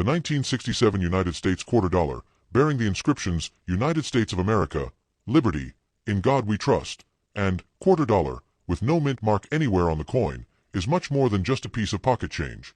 The 1967 United States quarter dollar, bearing the inscriptions United States of America, Liberty, In God We Trust, and quarter dollar, with no mint mark anywhere on the coin, is much more than just a piece of pocket change.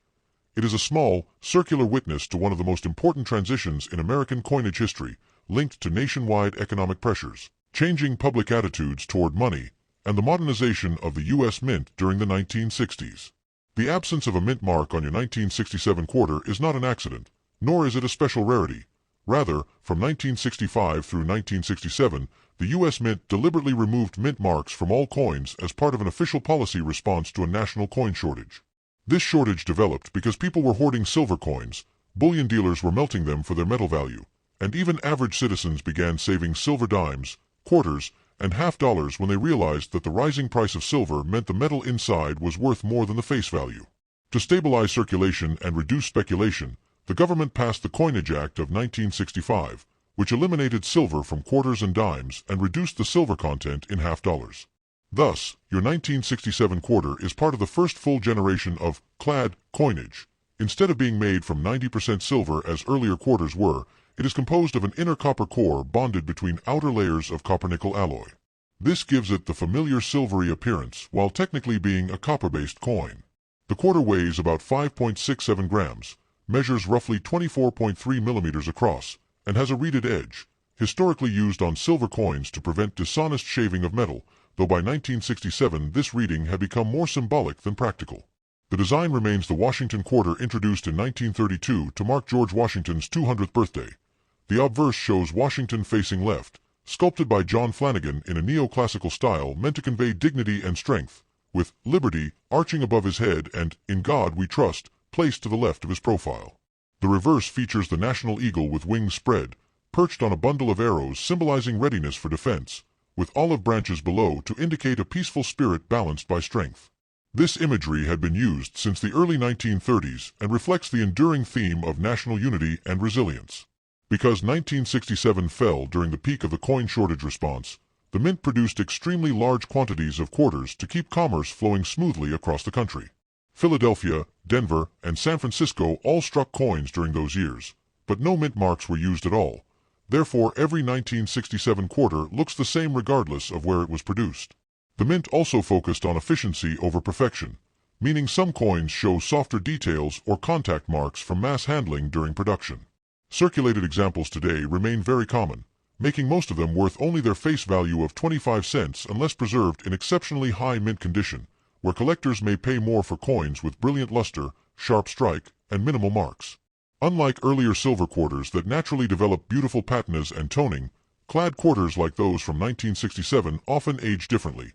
It is a small, circular witness to one of the most important transitions in American coinage history, linked to nationwide economic pressures, changing public attitudes toward money, and the modernization of the U.S. Mint during the 1960s. The absence of a mint mark on your 1967 quarter is not an accident, nor is it a special rarity. Rather, from 1965 through 1967, the U.S. Mint deliberately removed mint marks from all coins as part of an official policy response to a national coin shortage. This shortage developed because people were hoarding silver coins, bullion dealers were melting them for their metal value, and even average citizens began saving silver dimes, quarters, and half dollars when they realized that the rising price of silver meant the metal inside was worth more than the face value. To stabilize circulation and reduce speculation, the government passed the Coinage Act of 1965, which eliminated silver from quarters and dimes and reduced the silver content in half dollars. Thus, your 1967 quarter is part of the first full generation of clad coinage. Instead of being made from 90% silver as earlier quarters were, it is composed of an inner copper core bonded between outer layers of copper-nickel alloy. This gives it the familiar silvery appearance while technically being a copper-based coin. The quarter weighs about 5.67 grams, measures roughly 24.3 millimeters across, and has a reeded edge, historically used on silver coins to prevent dishonest shaving of metal, though by 1967 this reeding had become more symbolic than practical. The design remains the Washington quarter introduced in 1932 to mark George Washington's 200th birthday. The obverse shows Washington facing left, sculpted by John Flanagan in a neoclassical style meant to convey dignity and strength, with Liberty arching above his head and In God We Trust placed to the left of his profile. The reverse features the national eagle with wings spread, perched on a bundle of arrows symbolizing readiness for defense, with olive branches below to indicate a peaceful spirit balanced by strength. This imagery had been used since the early 1930s and reflects the enduring theme of national unity and resilience. Because 1967 fell during the peak of the coin shortage response, the mint produced extremely large quantities of quarters to keep commerce flowing smoothly across the country. Philadelphia, Denver, and San Francisco all struck coins during those years, but no mint marks were used at all. Therefore, every 1967 quarter looks the same regardless of where it was produced. The mint also focused on efficiency over perfection, meaning some coins show softer details or contact marks from mass handling during production. Circulated examples today remain very common, making most of them worth only their face value of 25 cents unless preserved in exceptionally high mint condition, where collectors may pay more for coins with brilliant luster, sharp strike, and minimal marks. Unlike earlier silver quarters that naturally develop beautiful patinas and toning, clad quarters like those from 1967 often age differently.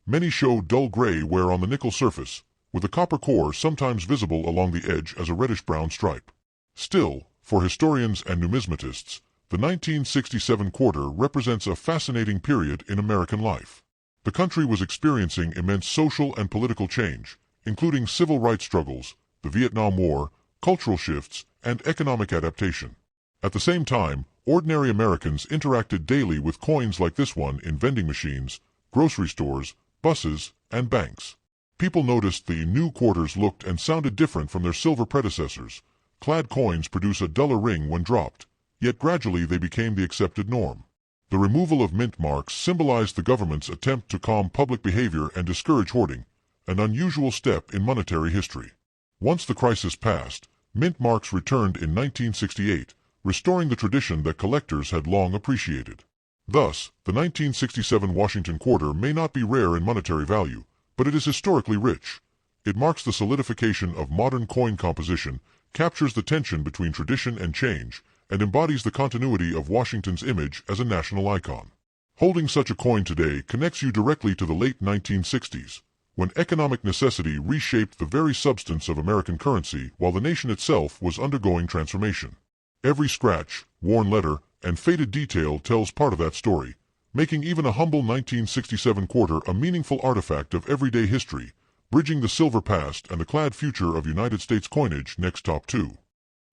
Many show dull gray wear on the nickel surface, with a copper core sometimes visible along the edge as a reddish-brown stripe. Still, for historians and numismatists, the 1967 quarter represents a fascinating period in American life. The country was experiencing immense social and political change, including civil rights struggles, the Vietnam War, cultural shifts, and economic adaptation. At the same time, ordinary Americans interacted daily with coins like this one in vending machines, grocery stores, buses, and banks. People noticed the new quarters looked and sounded different from their silver predecessors. Clad coins produce a duller ring when dropped, yet gradually they became the accepted norm. The removal of mint marks symbolized the government's attempt to calm public behavior and discourage hoarding, an unusual step in monetary history. Once the crisis passed, mint marks returned in 1968, restoring the tradition that collectors had long appreciated. Thus, the 1967 Washington quarter may not be rare in monetary value, but it is historically rich. It marks the solidification of modern coin composition, captures the tension between tradition and change, and embodies the continuity of Washington's image as a national icon. Holding such a coin today connects you directly to the late 1960s, when economic necessity reshaped the very substance of American currency while the nation itself was undergoing transformation. Every scratch, worn letter, and faded detail tells part of that story, making even a humble 1967 quarter a meaningful artifact of everyday history, bridging the silver past and the clad future of United States coinage. Next, top 2.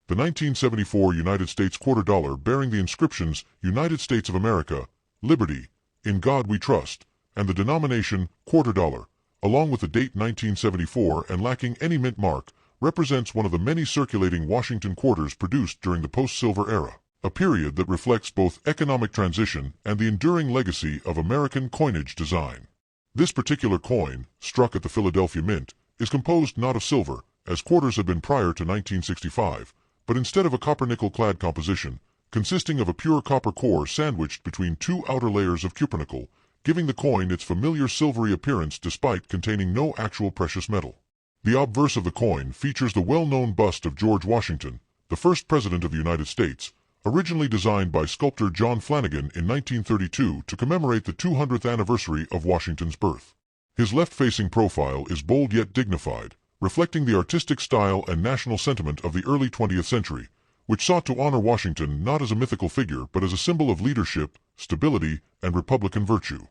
The 1974 United States quarter dollar bearing the inscriptions United States of America, Liberty, In God We Trust, and the denomination quarter dollar, along with the date 1974 and lacking any mint mark, represents one of the many circulating Washington quarters produced during the post-silver era, a period that reflects both economic transition and the enduring legacy of American coinage design. This particular coin, struck at the Philadelphia Mint, is composed not of silver, as quarters had been prior to 1965, but instead of a copper-nickel-clad composition, consisting of a pure copper core sandwiched between two outer layers of cupronickel, giving the coin its familiar silvery appearance despite containing no actual precious metal. The obverse of the coin features the well-known bust of George Washington, the first President of the United States, originally designed by sculptor John Flanagan in 1932 to commemorate the 200th anniversary of Washington's birth. His left-facing profile is bold yet dignified, reflecting the artistic style and national sentiment of the early 20th century, which sought to honor Washington not as a mythical figure but as a symbol of leadership, stability, and Republican virtue.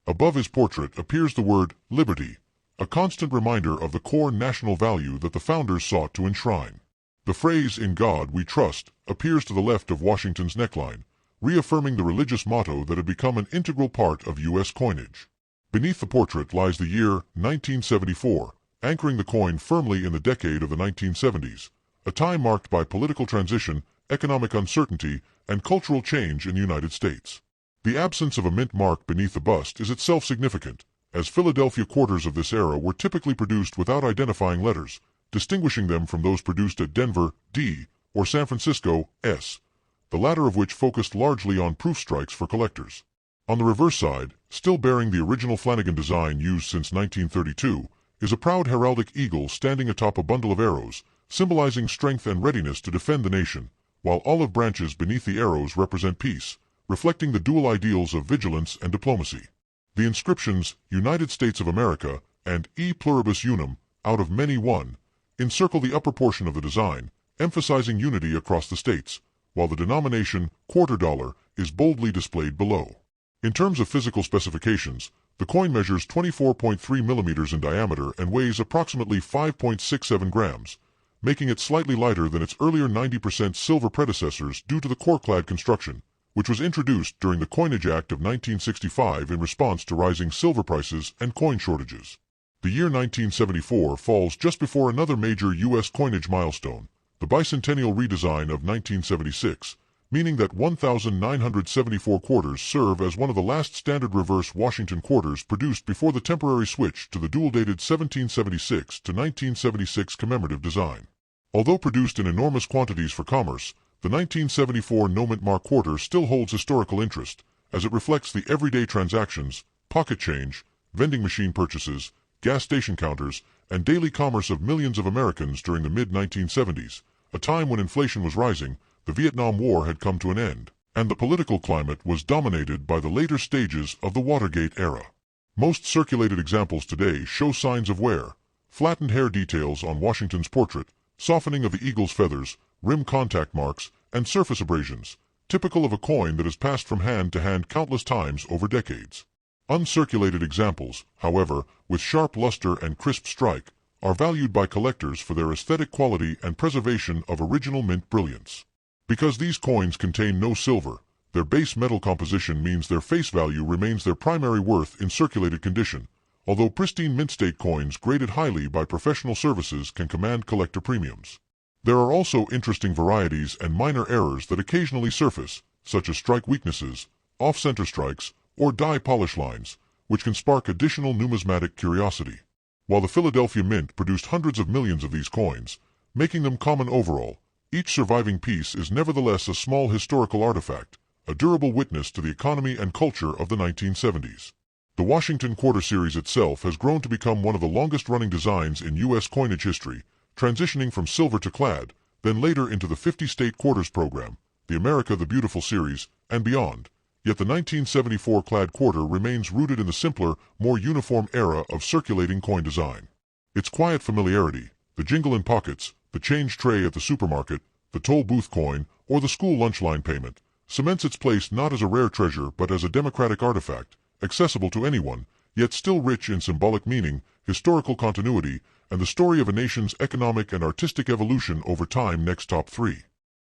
Above his portrait appears the word liberty, a constant reminder of the core national value that the founders sought to enshrine. The phrase, "In God we trust," appears to the left of Washington's neckline, reaffirming the religious motto that had become an integral part of U.S. coinage. Beneath the portrait lies the year 1974, anchoring the coin firmly in the decade of the 1970s, a time marked by political transition, economic uncertainty, and cultural change in the United States. The absence of a mint mark beneath the bust is itself significant, as Philadelphia quarters of this era were typically produced without identifying letters, distinguishing them from those produced at Denver, D, or San Francisco, S, the latter of which focused largely on proof strikes for collectors. On the reverse side, still bearing the original Flanagan design used since 1932, is a proud heraldic eagle standing atop a bundle of arrows, symbolizing strength and readiness to defend the nation, while olive branches beneath the arrows represent peace, reflecting the dual ideals of vigilance and diplomacy. The inscriptions, "United States of America," and "E Pluribus Unum," out of many one, encircle the upper portion of the design, emphasizing unity across the states, while the denomination, quarter dollar, is boldly displayed below. In terms of physical specifications, the coin measures 24.3 millimeters in diameter and weighs approximately 5.67 grams, making it slightly lighter than its earlier 90% silver predecessors due to the core-clad construction, which was introduced during the Coinage Act of 1965 in response to rising silver prices and coin shortages. The year 1974 falls just before another major U.S. coinage milestone, the bicentennial redesign of 1976, meaning that 1,974 quarters serve as one of the last standard reverse Washington quarters produced before the temporary switch to the dual-dated 1776 to 1976 commemorative design. Although produced in enormous quantities for commerce, the 1974 no-mint mark quarter still holds historical interest, as it reflects the everyday transactions, pocket change, vending machine purchases, gas station counters, and daily commerce of millions of Americans during the mid-1970s, a time when inflation was rising, the Vietnam War had come to an end, and the political climate was dominated by the later stages of the Watergate era. Most circulated examples today show signs of wear, flattened hair details on Washington's portrait, softening of the eagle's feathers, rim contact marks, and surface abrasions, typical of a coin that has passed from hand to hand countless times over decades. Uncirculated examples, however, with sharp luster and crisp strike, are valued by collectors for their aesthetic quality and preservation of original mint brilliance. Because these coins contain no silver, their base metal composition means their face value remains their primary worth in circulated condition, although pristine mint state coins graded highly by professional services can command collector premiums. There are also interesting varieties and minor errors that occasionally surface, such as strike weaknesses, off-center strikes, or die polish lines, which can spark additional numismatic curiosity. While the Philadelphia Mint produced hundreds of millions of these coins, making them common overall, each surviving piece is nevertheless a small historical artifact, a durable witness to the economy and culture of the 1970s. The Washington Quarter Series itself has grown to become one of the longest-running designs in U.S. coinage history, transitioning from silver to clad, then later into the 50-state quarters program, the America the Beautiful series, and beyond. Yet the 1974 clad quarter remains rooted in the simpler, more uniform era of circulating coin design. Its quiet familiarity, the jingle in pockets, the change tray at the supermarket, the toll booth coin, or the school lunch line payment, cements its place not as a rare treasure but as a democratic artifact, accessible to anyone, yet still rich in symbolic meaning, historical continuity, and the story of a nation's economic and artistic evolution over time. Next, top 3.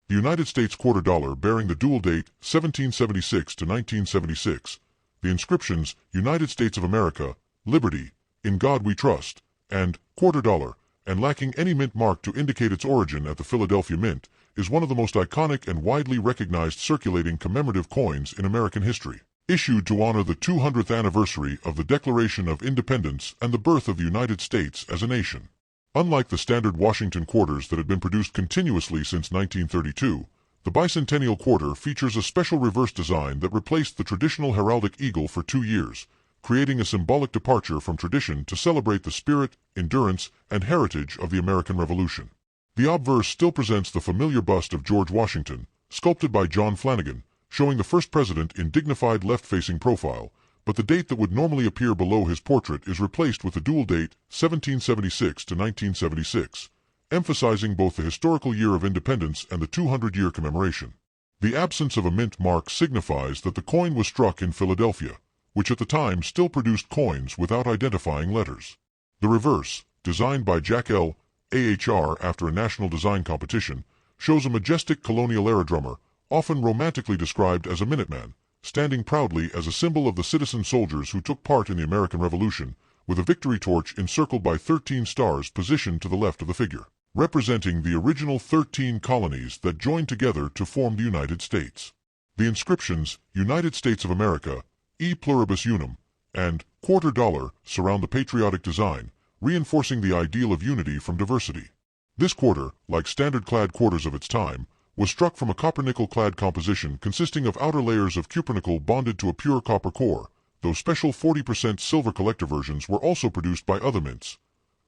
The United States quarter dollar bearing the dual date 1776 to 1976, the inscriptions "United States of America, Liberty, In God We Trust," and "Quarter Dollar," and lacking any mint mark to indicate its origin at the Philadelphia Mint, is one of the most iconic and widely recognized circulating commemorative coins in American history. Issued to honor the 200th anniversary of the Declaration of Independence and the birth of the United States as a nation. Unlike the standard Washington quarters that had been produced continuously since 1932, the bicentennial quarter features a special reverse design that replaced the traditional heraldic eagle for 2 years, creating a symbolic departure from tradition to celebrate the spirit, endurance, and heritage of the American Revolution. The obverse still presents the familiar bust of George Washington, sculpted by John Flanagan, showing the first president in dignified left-facing profile, but the date that would normally appear below his portrait is replaced with the dual date 1776 to 1976, emphasizing both the historical year of independence and the 200-year commemoration. The absence of a mint mark signifies that the coin was struck in Philadelphia, which at the time still produced coins without identifying letters. The reverse, designed by Jack L. Ahr after a national design competition, shows a majestic colonial-era drummer, often romantically described as a Minuteman, standing proudly as a symbol of the citizen soldiers who took part in the American Revolution, with a victory torch encircled by 13 stars positioned to the left of the figure, representing the original 13 colonies that joined together to form the United States. The inscriptions, United States of America, E pluribus unum, and $quarter surround the patriotic design, reinforcing the ideal of unity from diversity. This quarter, like standard-clad quarters of its time, was struck from a copper-nickel-clad composition consisting of outer layers of cupronickel bonded to a pure copper core, though special 40% silver collector versions were also produced by other mints.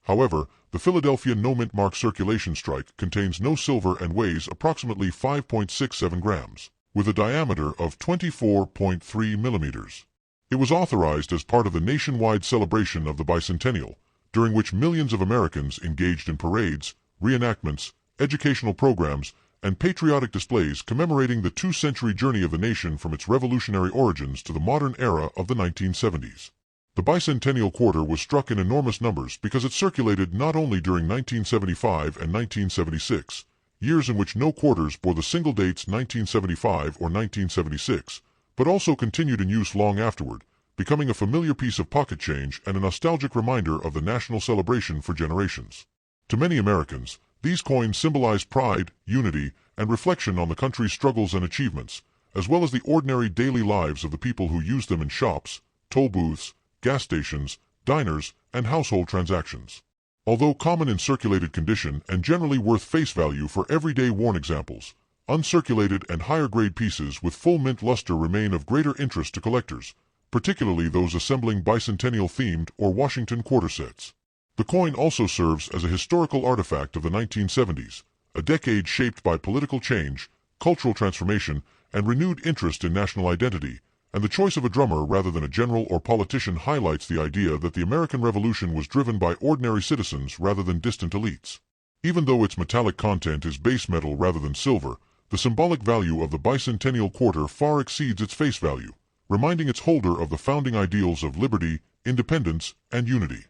However, the Philadelphia no-mint mark circulation strike contains no silver and weighs approximately 5.67 grams, with a diameter of 24.3 millimeters. It was authorized as part of the nationwide celebration of the bicentennial, during which millions of Americans engaged in parades, reenactments, educational programs, and patriotic displays commemorating the 2-century journey of the nation from its revolutionary origins to the modern era of the 1970s. The bicentennial quarter was struck in enormous numbers because it circulated not only during 1975 and 1976, years in which no quarters bore the single dates 1975 or 1976, but also continued in use long afterward, becoming a familiar piece of pocket change and a nostalgic reminder of the national celebration for generations. To many Americans, these coins symbolize pride, unity, and reflection on the country's struggles and achievements, as well as the ordinary daily lives of the people who use them in shops, toll booths, gas stations, diners, and household transactions. Although common in circulated condition and generally worth face value for everyday worn examples, uncirculated and higher-grade pieces with full mint luster remain of greater interest to collectors, particularly those assembling bicentennial-themed or Washington quarter sets. The coin also serves as a historical artifact of the 1970s, a decade shaped by political change, cultural transformation, and renewed interest in national identity, and the choice of a drummer rather than a general or politician highlights the idea that the American Revolution was driven by ordinary citizens rather than distant elites. Even though its metallic content is base metal rather than silver, the symbolic value of the bicentennial quarter far exceeds its face value, reminding its holder of the founding ideals of liberty, independence, and unity.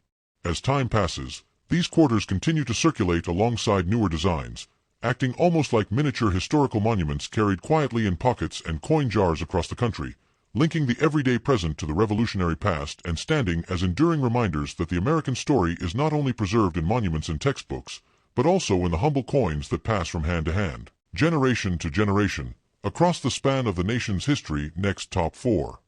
As time passes, these quarters continue to circulate alongside newer designs, acting almost like miniature historical monuments carried quietly in pockets and coin jars across the country, linking the everyday present to the revolutionary past and standing as enduring reminders that the American story is not only preserved in monuments and textbooks, but also in the humble coins that pass from hand to hand, generation to generation, across the span of the nation's history. Next, top 4.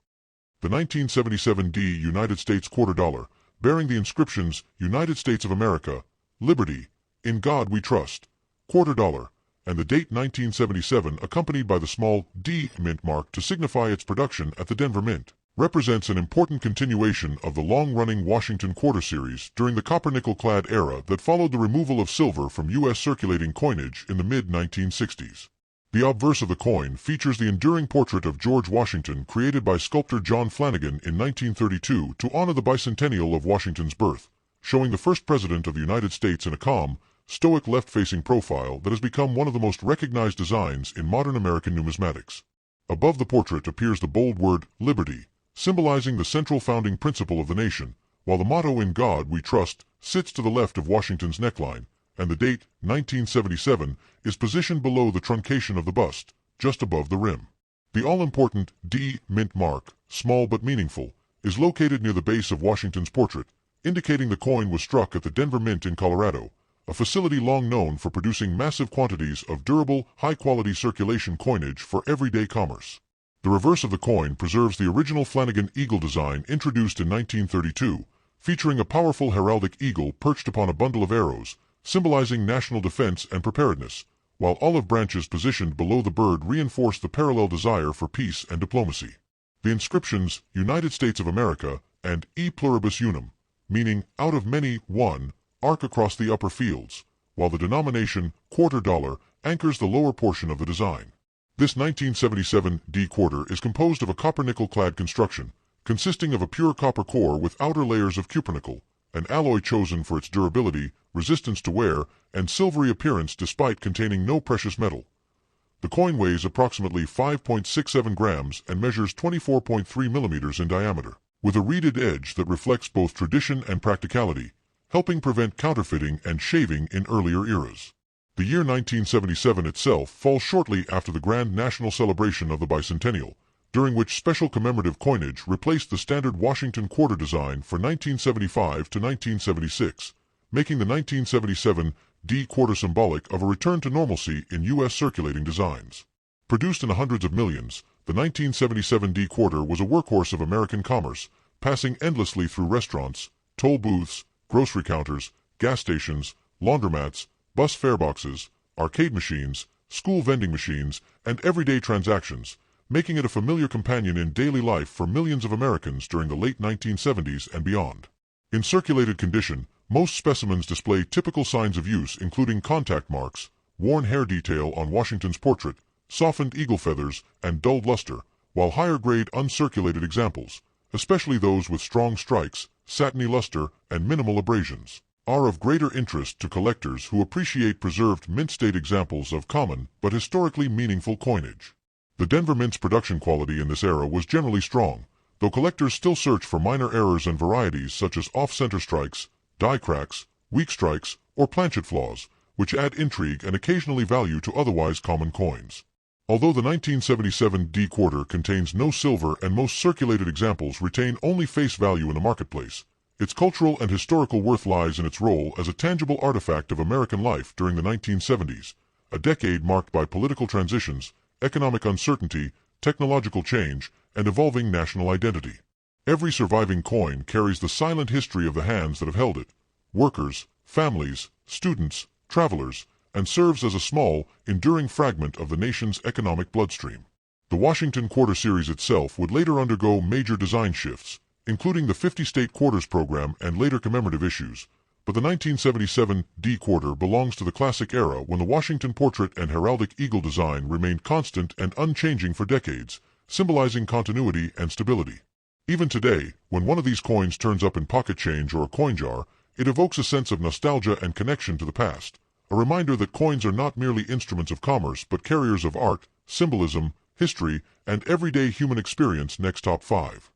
The 1977 D United States quarter dollar, bearing the inscriptions United States of America, Liberty, In God We Trust, quarter dollar, and the date 1977 accompanied by the small D mint mark to signify its production at the Denver Mint, represents an important continuation of the long-running Washington quarter series during the copper-nickel-clad era that followed the removal of silver from U.S. circulating coinage in the mid-1960s. The obverse of the coin features the enduring portrait of George Washington created by sculptor John Flanagan in 1932 to honor the bicentennial of Washington's birth, showing the first president of the United States in a calm, stoic left-facing profile that has become one of the most recognized designs in modern American numismatics. Above the portrait appears the bold word, Liberty, symbolizing the central founding principle of the nation, while the motto In God We Trust sits to the left of Washington's neckline, and the date, 1977, is positioned below the truncation of the bust, just above the rim. The all-important D mint mark, small but meaningful, is located near the base of Washington's portrait, indicating the coin was struck at the Denver Mint in Colorado, a facility long known for producing massive quantities of durable, high-quality circulation coinage for everyday commerce. The reverse of the coin preserves the original Flanagan eagle design introduced in 1932, featuring a powerful heraldic eagle perched upon a bundle of arrows, symbolizing national defense and preparedness, while olive branches positioned below the bird reinforce the parallel desire for peace and diplomacy. The inscriptions United States of America and E pluribus unum, meaning out of many, one, arc across the upper fields, while the denomination quarter dollar anchors the lower portion of the design. This 1977 D quarter is composed of a copper-nickel-clad construction, consisting of a pure copper core with outer layers of cupronickel, an alloy chosen for its durability, resistance to wear, and silvery appearance despite containing no precious metal. The coin weighs approximately 5.67 grams and measures 24.3 millimeters in diameter, with a reeded edge that reflects both tradition and practicality, helping prevent counterfeiting and shaving in earlier eras. The year 1977 itself falls shortly after the grand national celebration of the bicentennial, during which special commemorative coinage replaced the standard Washington quarter design for 1975 to 1976, making the 1977 D quarter symbolic of a return to normalcy in U.S. circulating designs. Produced in the hundreds of millions, the 1977 D quarter was a workhorse of American commerce, passing endlessly through restaurants, toll booths, grocery counters, gas stations, laundromats, bus fare boxes, arcade machines, school vending machines, and everyday transactions, making it a familiar companion in daily life for millions of Americans during the late 1970s and beyond. In circulated condition, most specimens display typical signs of use including contact marks, worn hair detail on Washington's portrait, softened eagle feathers, and dulled luster, while higher-grade uncirculated examples, especially those with strong strikes, satiny luster, and minimal abrasions, are of greater interest to collectors who appreciate preserved mint-state examples of common but historically meaningful coinage. The Denver Mint's production quality in this era was generally strong, though collectors still search for minor errors and varieties such as off-center strikes, die cracks, weak strikes, or planchet flaws, which add intrigue and occasionally value to otherwise common coins. Although the 1977 D quarter contains no silver and most circulated examples retain only face value in the marketplace, its cultural and historical worth lies in its role as a tangible artifact of American life during the 1970s, a decade marked by political transitions, economic uncertainty, technological change, and evolving national identity. Every surviving coin carries the silent history of the hands that have held it, workers, families, students, travelers, and serves as a small, enduring fragment of the nation's economic bloodstream. The Washington Quarter Series itself would later undergo major design shifts, including the 50-state quarters program and later commemorative issues, but the 1977 D quarter belongs to the classic era when the Washington portrait and heraldic eagle design remained constant and unchanging for decades, symbolizing continuity and stability. Even today, when one of these coins turns up in pocket change or a coin jar, it evokes a sense of nostalgia and connection to the past, a reminder that coins are not merely instruments of commerce but carriers of art, symbolism, history, and everyday human experience. Next top 5.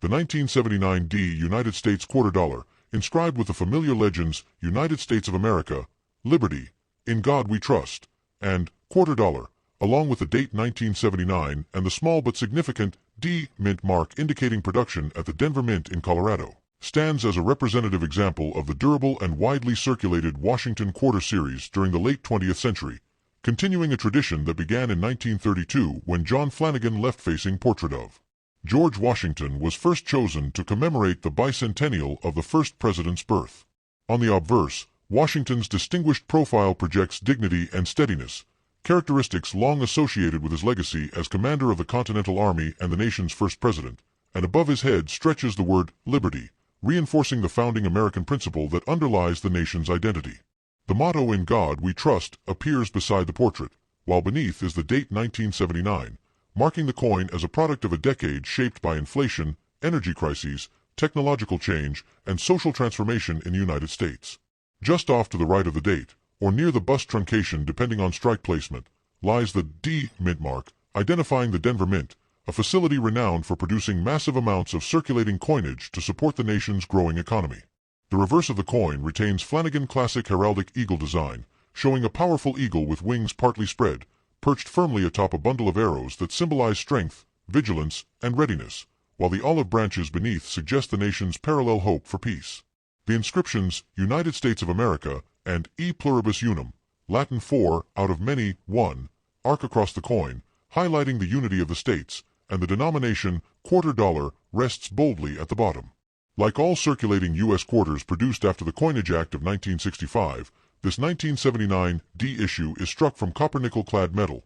The 1979 D United States quarter dollar, inscribed with the familiar legends United States of America, Liberty, In God We Trust, and quarter dollar, along with the date 1979 and the small but significant D mint mark indicating production at the Denver Mint in Colorado, stands as a representative example of the durable and widely circulated Washington Quarter Series during the late 20th century, continuing a tradition that began in 1932 when John Flanagan left-facing portrait of George Washington was first chosen to commemorate the bicentennial of the first president's birth. On the obverse, Washington's distinguished profile projects dignity and steadiness, characteristics long associated with his legacy as commander of the Continental Army and the nation's first president, and above his head stretches the word liberty, reinforcing the founding American principle that underlies the nation's identity. The motto "In God We Trust" appears beside the portrait, while beneath is the date 1979, marking the coin as a product of a decade shaped by inflation, energy crises, technological change, and social transformation in the United States. Just off to the right of the date, or near the bust truncation depending on strike placement, lies the D mint mark, identifying the Denver Mint, a facility renowned for producing massive amounts of circulating coinage to support the nation's growing economy. The reverse of the coin retains Flanagan classic heraldic eagle design, showing a powerful eagle with wings partly spread, perched firmly atop a bundle of arrows that symbolize strength, vigilance, and readiness, while the olive branches beneath suggest the nation's parallel hope for peace. The inscriptions United States of America and E pluribus unum, Latin for, out of many, one, arc across the coin, highlighting the unity of the states, and the denomination quarter dollar rests boldly at the bottom. Like all circulating U.S. quarters produced after the Coinage Act of 1965, this 1979 D issue is struck from copper-nickel-clad metal,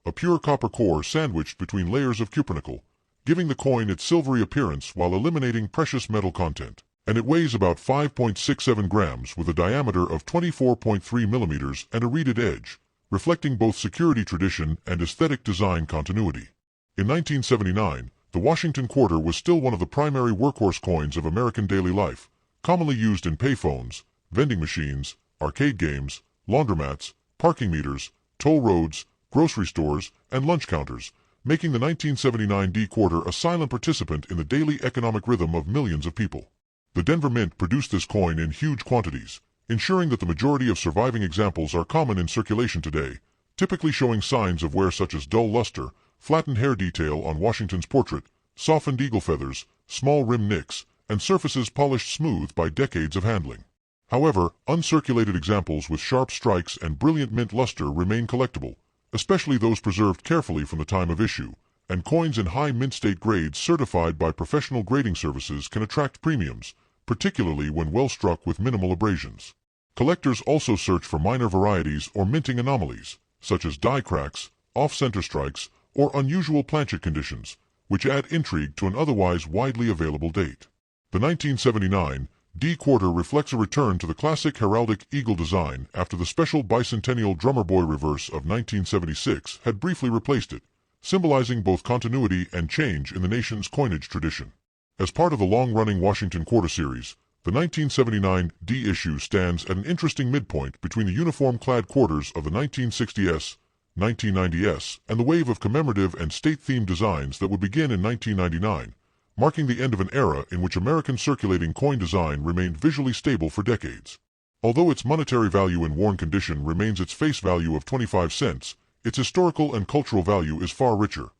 a pure copper core sandwiched between layers of cupronickel, giving the coin its silvery appearance while eliminating precious metal content. And it weighs about 5.67 grams with a diameter of 24.3 millimeters and a reeded edge, reflecting both security tradition and aesthetic design continuity. In 1979, the Washington quarter was still one of the primary workhorse coins of American daily life, commonly used in payphones, vending machines, arcade games, laundromats, parking meters, toll roads, grocery stores, and lunch counters, making the 1979 D quarter a silent participant in the daily economic rhythm of millions of people. The Denver Mint produced this coin in huge quantities, ensuring that the majority of surviving examples are common in circulation today, typically showing signs of wear such as dull luster, flattened hair detail on Washington's portrait, softened eagle feathers, small rim nicks, and surfaces polished smooth by decades of handling. However, uncirculated examples with sharp strikes and brilliant mint luster remain collectible, especially those preserved carefully from the time of issue, and coins in high mint state grades certified by professional grading services can attract premiums, particularly when well struck with minimal abrasions. Collectors also search for minor varieties or minting anomalies, such as die cracks, off-center strikes, or unusual planchet conditions, which add intrigue to an otherwise widely available date. The 1979 D quarter reflects a return to the classic heraldic eagle design after the special bicentennial drummer boy reverse of 1976 had briefly replaced it, symbolizing both continuity and change in the nation's coinage tradition. As part of the long-running Washington Quarter series, the 1979 D issue stands at an interesting midpoint between the uniform-clad quarters of the 1960s, 1990s, and the wave of commemorative and state-themed designs that would begin in 1999, marking the end of an era in which American circulating coin design remained visually stable for decades. Although its monetary value in worn condition remains its face value of 25 cents, its historical and cultural value is far richer.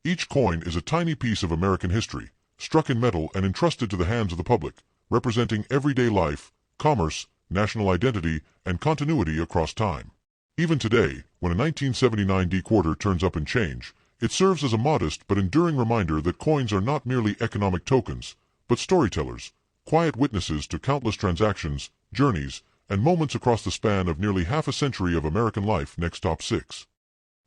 Each coin is a tiny piece of American history, struck in metal and entrusted to the hands of the public, representing everyday life, commerce, national identity, and continuity across time. Even today, when a 1979 D quarter turns up in change, it serves as a modest but enduring reminder that coins are not merely economic tokens, but storytellers, quiet witnesses to countless transactions, journeys, and moments across the span of nearly half a century of American life. Next top 6.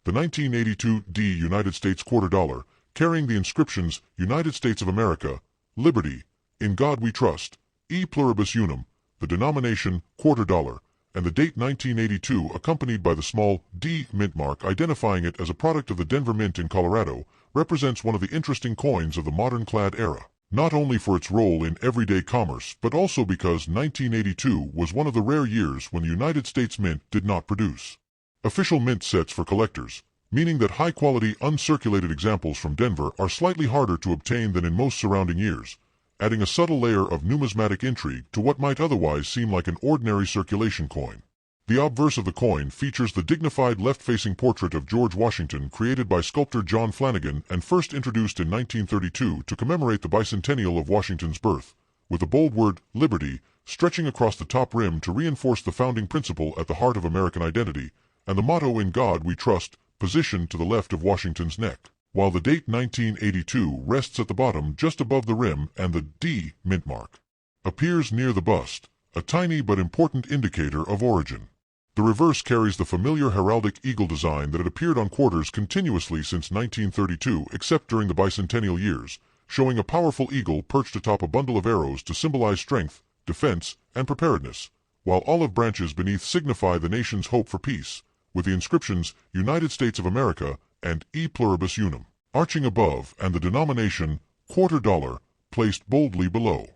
The 1982 D United States quarter dollar, carrying the inscriptions United States of America, Liberty, In God We Trust, E pluribus unum, the denomination quarter dollar, and the date 1982 accompanied by the small D mint mark identifying it as a product of the Denver Mint in Colorado, represents one of the interesting coins of the modern clad era, not only for its role in everyday commerce but also because 1982 was one of the rare years when the United States Mint did not produce official mint sets for collectors, meaning that high-quality uncirculated examples from Denver are slightly harder to obtain than in most surrounding years, adding a subtle layer of numismatic intrigue to what might otherwise seem like an ordinary circulation coin. The obverse of the coin features the dignified left-facing portrait of George Washington created by sculptor John Flanagan and first introduced in 1932 to commemorate the bicentennial of Washington's birth, with the bold word Liberty stretching across the top rim to reinforce the founding principle at the heart of American identity, and the motto In God We Trust positioned to the left of Washington's neck, while the date 1982 rests at the bottom just above the rim and the D mint mark appears near the bust, a tiny but important indicator of origin. The reverse carries the familiar heraldic eagle design that had appeared on quarters continuously since 1932 except during the bicentennial years, showing a powerful eagle perched atop a bundle of arrows to symbolize strength, defense, and preparedness, while olive branches beneath signify the nation's hope for peace, with the inscriptions United States of America and E pluribus unum arching above and the denomination quarter dollar placed boldly below.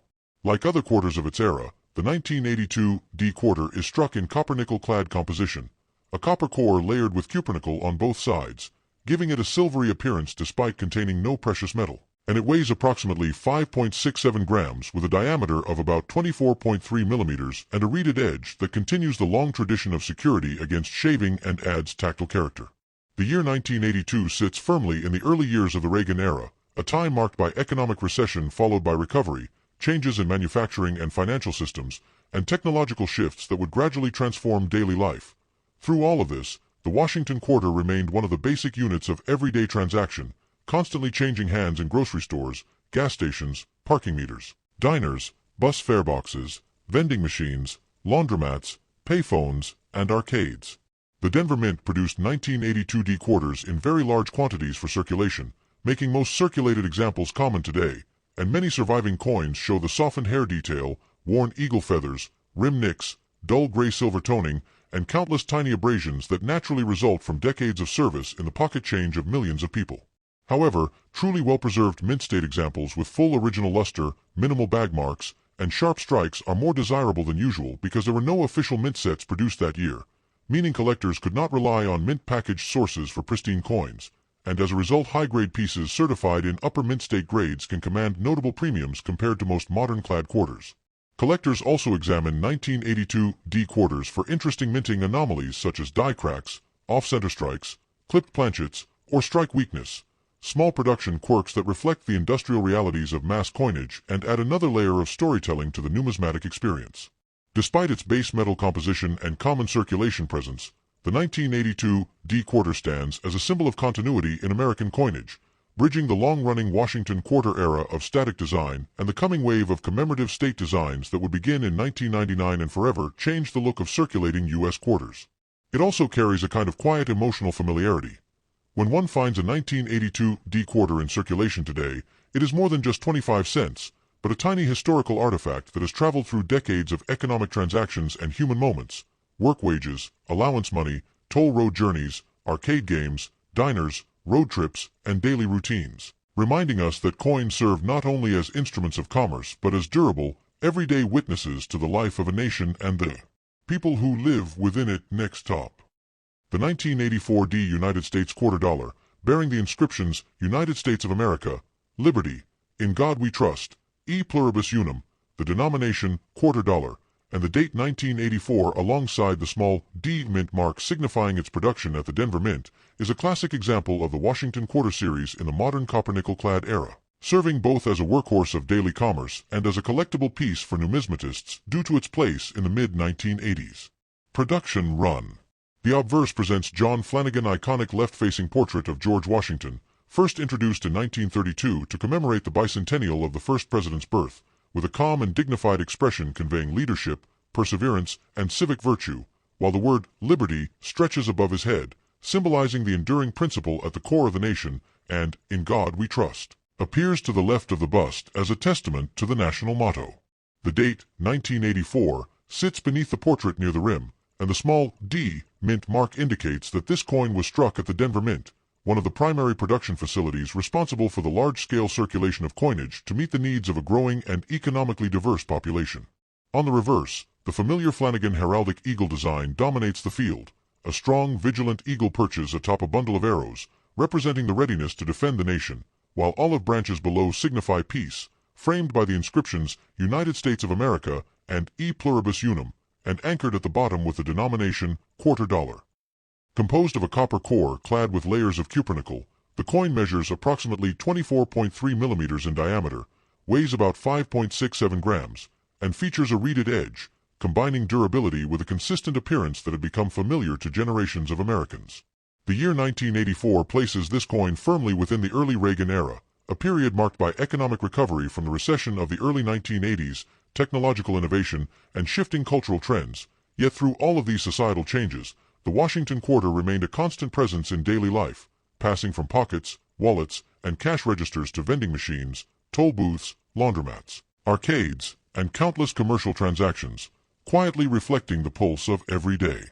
Like other quarters of its era, the 1982 D quarter is struck in copper-nickel-clad composition, a copper core layered with cupronickel on both sides, giving it a silvery appearance despite containing no precious metal, and it weighs approximately 5.67 grams with a diameter of about 24.3 millimeters and a reeded edge that continues the long tradition of security against shaving and adds tactile character. The year 1982 sits firmly in the early years of the Reagan era, a time marked by economic recession followed by recovery, changes in manufacturing and financial systems, and technological shifts that would gradually transform daily life. Through all of this, the Washington quarter remained one of the basic units of everyday transaction, constantly changing hands in grocery stores, gas stations, parking meters, diners, bus fare boxes, vending machines, laundromats, payphones, and arcades. The Denver Mint produced 1982 D quarters in very large quantities for circulation, making most circulated examples common today, and many surviving coins show the softened hair detail, worn eagle feathers, rim nicks, dull gray silver toning, and countless tiny abrasions that naturally result from decades of service in the pocket change of millions of people. However, truly well-preserved mint state examples with full original luster, minimal bag marks, and sharp strikes are more desirable than usual because there were no official mint sets produced that year, meaning collectors could not rely on mint packaged sources for pristine coins, and as a result high-grade pieces certified in upper mint state grades can command notable premiums compared to most modern clad quarters. Collectors also examine 1982 D quarters for interesting minting anomalies such as die cracks, off-center strikes, clipped planchets, or strike weakness, small production quirks that reflect the industrial realities of mass coinage and add another layer of storytelling to the numismatic experience. Despite its base metal composition and common circulation presence, the 1982 D quarter stands as a symbol of continuity in American coinage, bridging the long-running Washington quarter era of static design and the coming wave of commemorative state designs that would begin in 1999 and forever change the look of circulating U.S. quarters. It also carries a kind of quiet emotional familiarity. When one finds a 1982 D quarter in circulation today, it is more than just 25 cents, but a tiny historical artifact that has traveled through decades of economic transactions and human moments, work wages, allowance money, toll road journeys, arcade games, diners, road trips, and daily routines, reminding us that coins serve not only as instruments of commerce but as durable, everyday witnesses to the life of a nation and the people who live within it. Next top. The 1984 D United States quarter dollar, bearing the inscriptions United States of America, Liberty, In God We Trust, E Pluribus Unum, the denomination quarter dollar, and the date 1984 alongside the small D mint mark signifying its production at the Denver Mint, is a classic example of the Washington quarter series in the modern copper-nickel-clad era, serving both as a workhorse of daily commerce and as a collectible piece for numismatists due to its place in the mid-1980s. Production run. The obverse presents John Flanagan iconic left-facing portrait of George Washington, first introduced in 1932 to commemorate the bicentennial of the first president's birth, with a calm and dignified expression conveying leadership, perseverance, and civic virtue, while the word liberty stretches above his head, symbolizing the enduring principle at the core of the nation, and in God we trust, appears to the left of the bust as a testament to the national motto. The date, 1984, sits beneath the portrait near the rim, and the small D mint mark indicates that this coin was struck at the Denver Mint, one of the primary production facilities responsible for the large-scale circulation of coinage to meet the needs of a growing and economically diverse population. On the reverse, the familiar Flanagan heraldic eagle design dominates the field, a strong, vigilant eagle perches atop a bundle of arrows, representing the readiness to defend the nation, while olive branches below signify peace, framed by the inscriptions United States of America and E Pluribus Unum, and anchored at the bottom with the denomination quarter dollar. Composed of a copper core clad with layers of cupronickel, the coin measures approximately 24.3 millimeters in diameter, weighs about 5.67 grams, and features a reeded edge, combining durability with a consistent appearance that had become familiar to generations of Americans. The year 1984 places this coin firmly within the early Reagan era, a period marked by economic recovery from the recession of the early 1980s, technological innovation, and shifting cultural trends. Yet through all of these societal changes, the Washington quarter remained a constant presence in daily life, passing from pockets, wallets, and cash registers to vending machines, toll booths, laundromats, arcades, and countless commercial transactions, quietly reflecting the pulse of everyday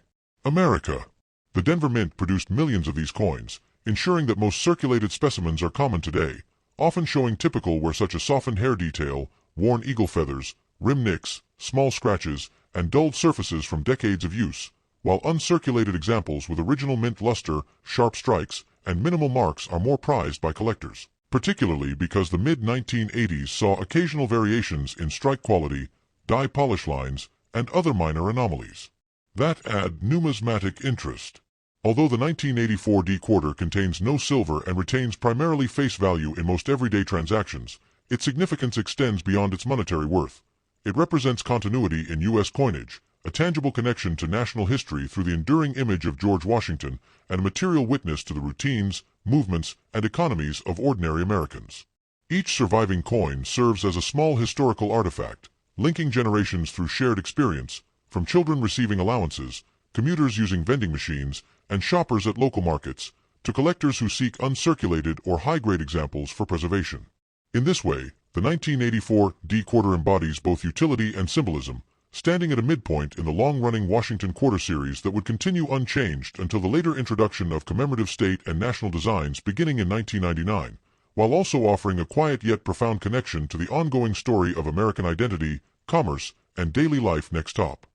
America. The Denver Mint produced millions of these coins, ensuring that most circulated specimens are common today, often showing typical wear such as softened hair detail, worn eagle feathers, rim nicks, small scratches, and dulled surfaces from decades of use, while uncirculated examples with original mint luster, sharp strikes, and minimal marks are more prized by collectors, particularly because the mid-1980s saw occasional variations in strike quality, die polish lines, and other minor anomalies that add numismatic interest. Although the 1984 D quarter contains no silver and retains primarily face value in most everyday transactions, its significance extends beyond its monetary worth. It represents continuity in U.S. coinage, a tangible connection to national history through the enduring image of George Washington, and a material witness to the routines, movements, and economies of ordinary Americans. Each surviving coin serves as a small historical artifact, linking generations through shared experience, from children receiving allowances, commuters using vending machines, and shoppers at local markets, to collectors who seek uncirculated or high-grade examples for preservation. In this way, the 1984 D-Quarter embodies both utility and symbolism, standing at a midpoint in the long-running Washington Quarter series that would continue unchanged until the later introduction of commemorative state and national designs beginning in 1999, while also offering a quiet yet profound connection to the ongoing story of American identity, commerce, and daily life next top.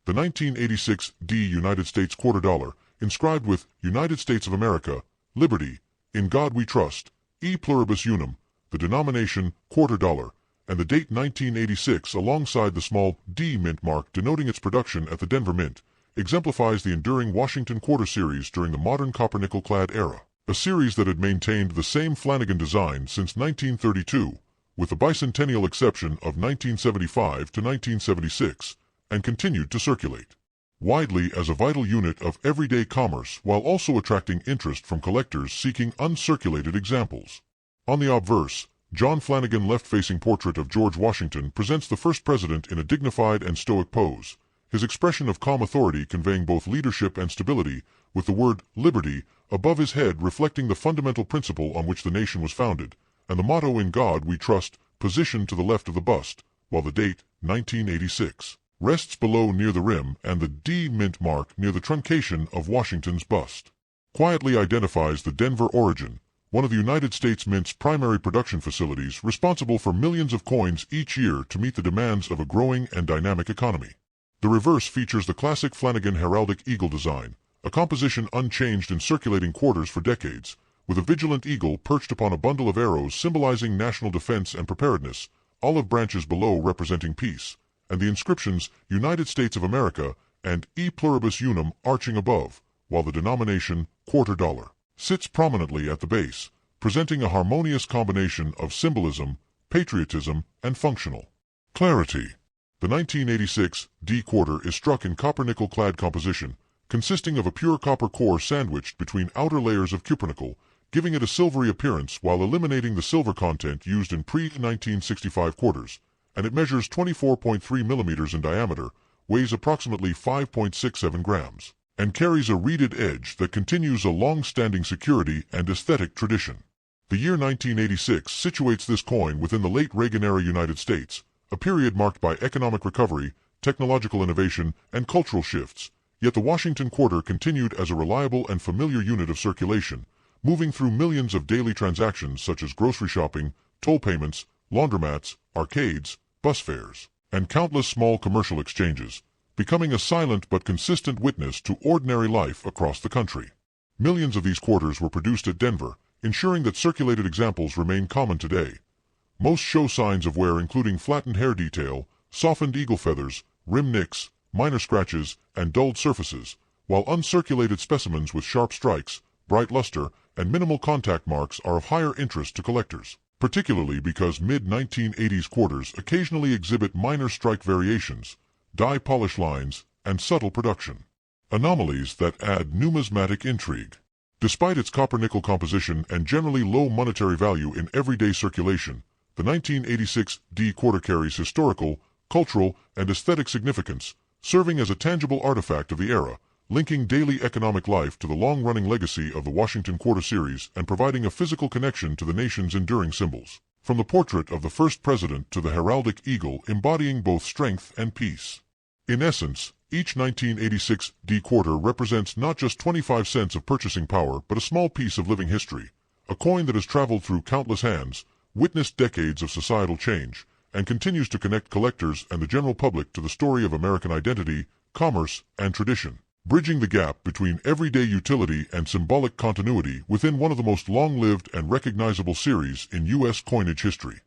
The 1986 D United States Quarter Dollar, inscribed with United States of America, Liberty, In God We Trust, E Pluribus Unum, the denomination quarter dollar, and the date 1986 alongside the small D mint mark denoting its production at the Denver Mint, exemplifies the enduring Washington Quarter series during the modern copper-nickel-clad era, a series that had maintained the same Flanagan design since 1932, with the bicentennial exception of 1975 to 1976, and continued to circulate widely as a vital unit of everyday commerce while also attracting interest from collectors seeking uncirculated examples. On the obverse, John Flanagan's left-facing portrait of George Washington presents the first president in a dignified and stoic pose, his expression of calm authority conveying both leadership and stability, with the word liberty above his head reflecting the fundamental principle on which the nation was founded, and the motto In God We Trust positioned to the left of the bust, while the date, 1986, rests below near the rim and the D mint mark near the truncation of Washington's bust quietly identifies the Denver origin, one of the United States Mint's primary production facilities responsible for millions of coins each year to meet the demands of a growing and dynamic economy. The reverse features the classic Flanagan heraldic eagle design, a composition unchanged in circulating quarters for decades, with a vigilant eagle perched upon a bundle of arrows symbolizing national defense and preparedness, olive branches below representing peace, and the inscriptions United States of America and E Pluribus Unum arching above, while the denomination quarter dollar sits prominently at the base, presenting a harmonious combination of symbolism, patriotism, and functional clarity. The 1986 D quarter is struck in copper-nickel-clad composition, consisting of a pure copper core sandwiched between outer layers of cupronickel, giving it a silvery appearance while eliminating the silver content used in pre-1965 quarters, and it measures 24.3 millimeters in diameter, weighs approximately 5.67 grams, and carries a reeded edge that continues a long-standing security and aesthetic tradition. The year 1986 situates this coin within the late Reagan-era United States, a period marked by economic recovery, technological innovation, and cultural shifts, yet the Washington Quarter continued as a reliable and familiar unit of circulation, moving through millions of daily transactions such as grocery shopping, toll payments, laundromats, arcades, bus fares, and countless small commercial exchanges, becoming a silent but consistent witness to ordinary life across the country. Millions of these quarters were produced at Denver, ensuring that circulated examples remain common today. Most show signs of wear including flattened hair detail, softened eagle feathers, rim nicks, minor scratches, and dulled surfaces, while uncirculated specimens with sharp strikes, bright luster, and minimal contact marks are of higher interest to collectors, particularly because mid-1980s quarters occasionally exhibit minor strike variations, dye polish lines, and subtle production anomalies that add numismatic intrigue. Despite its copper-nickel composition and generally low monetary value in everyday circulation, the 1986 D quarter carries historical, cultural, and aesthetic significance, serving as a tangible artifact of the era, linking daily economic life to the long-running legacy of the Washington Quarter series and providing a physical connection to the nation's enduring symbols, from the portrait of the first president to the heraldic eagle embodying both strength and peace. In essence, each 1986 D quarter represents not just 25 cents of purchasing power but a small piece of living history, a coin that has traveled through countless hands, witnessed decades of societal change, and continues to connect collectors and the general public to the story of American identity, commerce, and tradition, bridging the gap between everyday utility and symbolic continuity within one of the most long-lived and recognizable series in U.S. coinage history.